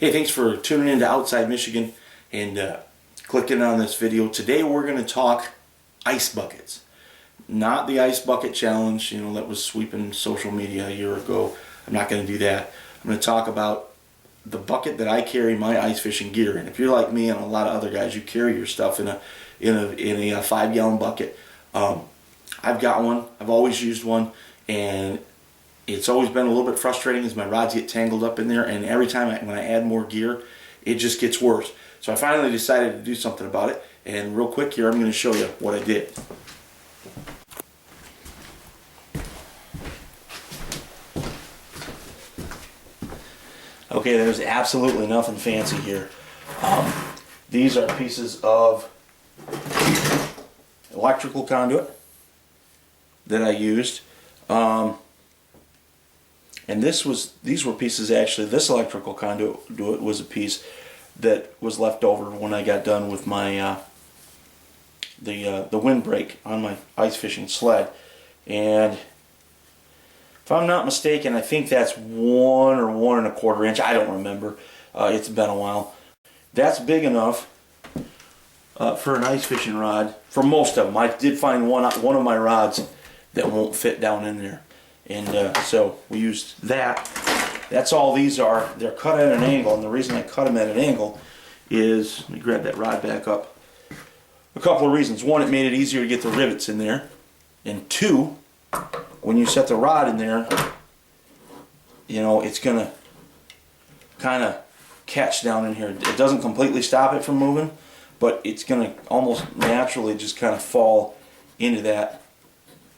Hey, thanks for tuning in to Outside Michigan and clicking on this video. Today we're going to talk ice buckets. Not the ice bucket challenge, that was sweeping social media a year ago. I'm not going to do that. I'm going to talk about the bucket that I carry my ice fishing gear in. If you're like me and a lot of other guys, you carry your stuff in a 5-gallon bucket. I've got one. I've always used one, and it's always been a little bit frustrating as my rods get tangled up in there, and every time when I add more gear, it just gets worse. So I finally decided to do something about it, and real quick here I'm going to show you what I did. Okay, there's absolutely nothing fancy here. These are pieces of electrical conduit that I used. And these were pieces, actually, this electrical conduit was a piece that was left over when I got done with my the windbreak on my ice fishing sled. And if I'm not mistaken, I think that's 1 or 1 1/4 inch. I don't remember. It's been a while. That's big enough for an ice fishing rod for most of them. I did find one of my rods that won't fit down in there. And so we used that. That's all these are. They're cut at an angle, and the reason I cut them at an angle is, let me grab that rod back up, a couple of reasons. One, it made it easier to get the rivets in there, and two, when you set the rod in there, it's going to kind of catch down in here. It doesn't completely stop it from moving, but it's going to almost naturally just kind of fall into that,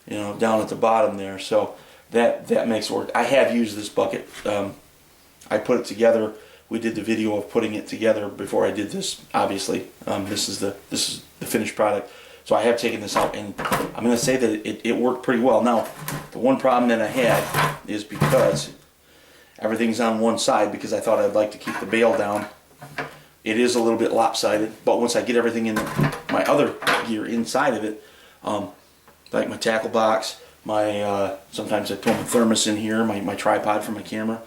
down at the bottom there. So that makes it work. I have used this bucket. I put it together. We did the video of putting it together before I did this. Obviously, this is the finished product. So I have taken this out, and I'm going to say that it worked pretty well. Now, the one problem that I had is because everything's on one side, because I thought I'd like to keep the bail down. It is a little bit lopsided, but once I get everything in my other gear inside of it, like my tackle box, my sometimes I put my thermos in here, my tripod for my camera,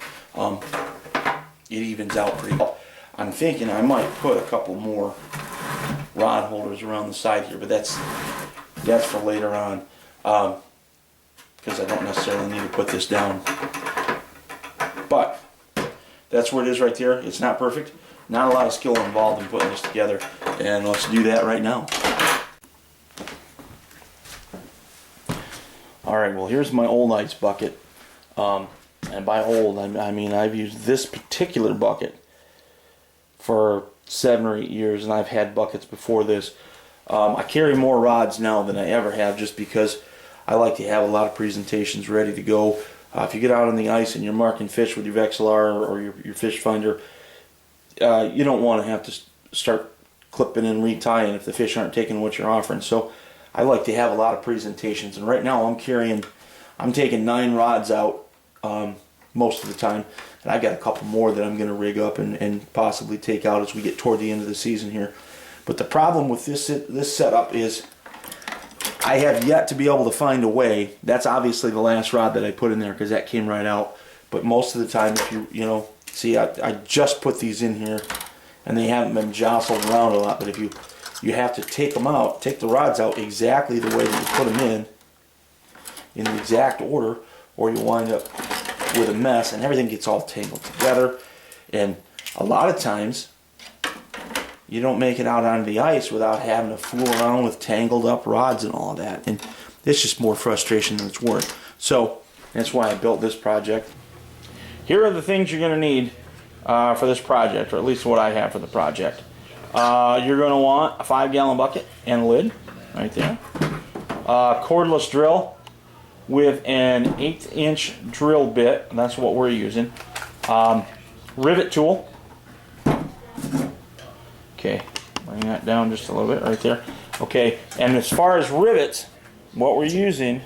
it evens out pretty well. I'm thinking I might put a couple more rod holders around the side here, but that's for later on, because I don't necessarily need to put this down. But that's where it is right there. It's not perfect. Not a lot of skill involved in putting this together, and let's do that right now. Alright, well, here's my old ice bucket, and by old I mean I've used this particular bucket for 7 or 8 years, and I've had buckets before this. I carry more rods now than I ever have, just because I like to have a lot of presentations ready to go. If you get out on the ice and you're marking fish with your Vexilar or your fish finder, you don't want to have to start clipping and retying if the fish aren't taking what you're offering. So I like to have a lot of presentations, and right now I'm taking 9 rods out most of the time, and I've got a couple more that I'm going to rig up and possibly take out as we get toward the end of the season here. But the problem with this setup is I have yet to be able to find a way. That's obviously the last rod that I put in there, because that came right out. But most of the time, if you see, I just put these in here, and they haven't been jostled around a lot. But if you have to take them out, take the rods out exactly the way that you put them in the exact order, or you wind up with a mess and everything gets all tangled together. And a lot of times you don't make it out onto the ice without having to fool around with tangled up rods and all of that, and it's just more frustration than it's worth. So that's why I built this project. Here are the things you're going to need for this project, or at least what I have for the project. You're going to want a 5-gallon bucket and a lid right there, cordless drill with an 1/8-inch drill bit. That's what we're using. Rivet tool. Okay, bring that down just a little bit right there. Okay, and as far as rivets, what we're using,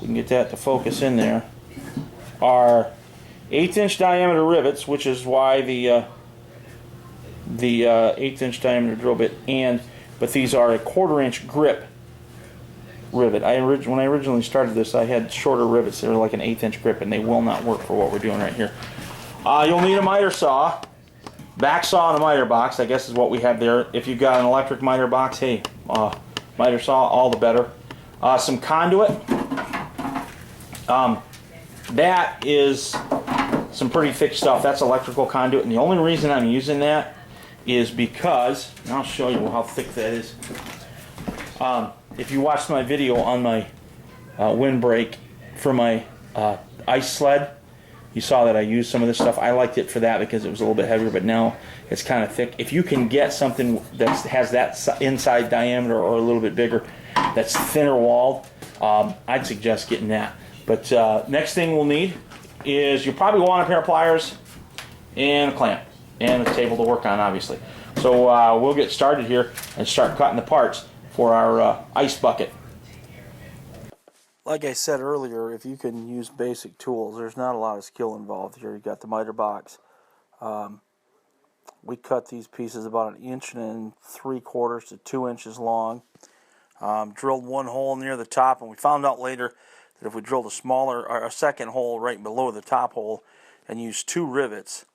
we can get that to focus in there, are 1/8-inch diameter rivets, which is why the 1/8-inch diameter drill bit, but these are a 1/4-inch grip rivet. When I originally started this, I had shorter rivets. They were like an 1/8-inch grip, and they will not work for what we're doing right here. You'll need a miter saw. back saw and a miter box, I guess, is what we have there. If you've got an electric miter box, hey, miter saw, all the better. Some conduit. That is some pretty thick stuff. That's electrical conduit, and the only reason I'm using that is because, and I'll show you how thick that is. If you watched my video on my windbreak for my ice sled, you saw that I used some of this stuff. I liked it for that because it was a little bit heavier, but now it's kind of thick. If you can get something that has that inside diameter or a little bit bigger, that's thinner walled, I'd suggest getting that. But next thing we'll need is, you'll probably want a pair of pliers and a clamp and a table to work on, obviously. So we'll get started here and start cutting the parts for our ice bucket. Like I said earlier, if you can use basic tools, there's not a lot of skill involved here. You've got the miter box. We cut these pieces about 1 3/4 to 2 inches long. Drilled one hole near the top, and we found out later that if we drilled a smaller, or a second hole right below the top hole and used 2 rivets,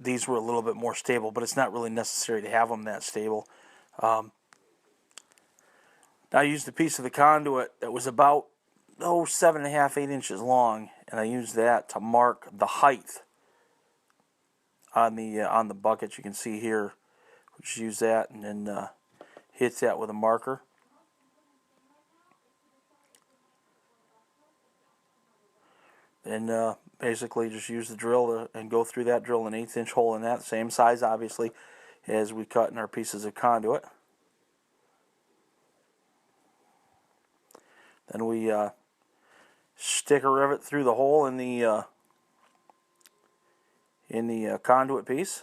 these were a little bit more stable, but it's not really necessary to have them that stable. I used a piece of the conduit that was about 7.5, 8 inches long, and I used that to mark the height on the bucket. You can see here, just use that and then hit that with a marker. And basically just use the drill and go through that, drill an 1/8 inch hole in that, same size obviously as we cut in our pieces of conduit. Then we stick a rivet through the hole in the conduit piece,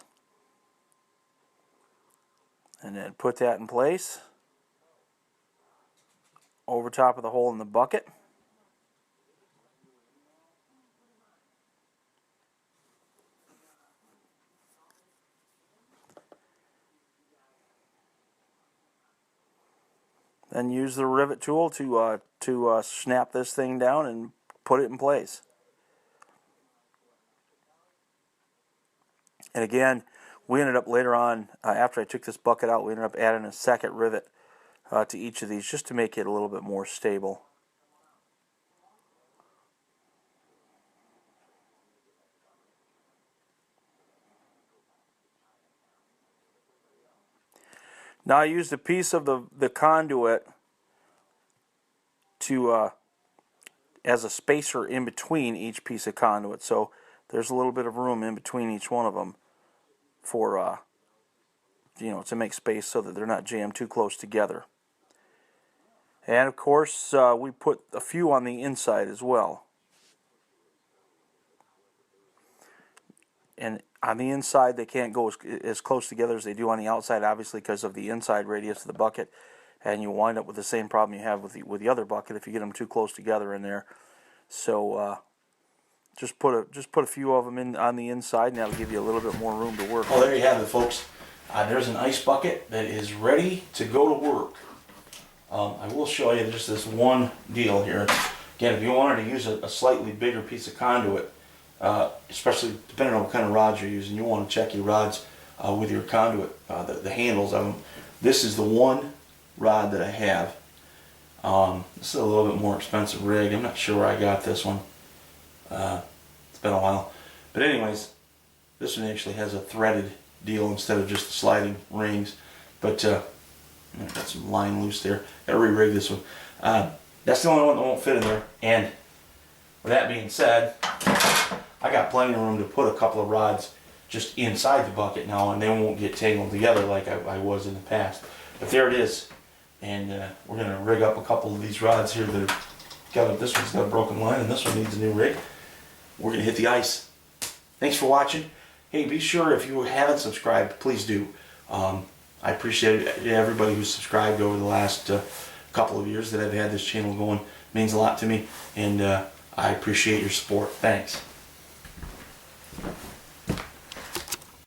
and then put that in place over top of the hole in the bucket. Then use the rivet tool to snap this thing down and put it in place. And again, we ended up later on, after I took this bucket out, we ended up adding a second rivet to each of these just to make it a little bit more stable. Now I used a piece of the conduit to as a spacer in between each piece of conduit, so there's a little bit of room in between each one of them for to make space so that they're not jammed too close together. And of course we put a few on the inside as well. And on the inside, they can't go as close together as they do on the outside, obviously, because of the inside radius of the bucket. And you wind up with the same problem you have with the other bucket if you get them too close together in there. So just put a few of them in on the inside, and that'll give you a little bit more room to work. Well, there you have it, folks. There's an ice bucket that is ready to go to work. I will show you just this one deal here. Again, if you wanted to use a slightly bigger piece of conduit, especially depending on what kind of rods you're using, you want to check your rods with your conduit, the handles of them. This is the one rod that I have. This is a little bit more expensive rig. I'm not sure where I got this one. It's been a while. But anyways, this one actually has a threaded deal instead of just sliding rings. But got some line loose there. Got to re-rig this one. That's the only one that won't fit in there. And with that being said, I got plenty of room to put a couple of rods just inside the bucket now, and they won't get tangled together like I was in the past. But there it is, and we're going to rig up a couple of these rods here that got this one's got a broken line, and this one needs a new rig. We're going to hit the ice. Thanks for watching. Hey, be sure if you haven't subscribed, please do. I appreciate everybody who's subscribed over the last couple of years that I've had this channel going. It means a lot to me, and I appreciate your support. Thanks.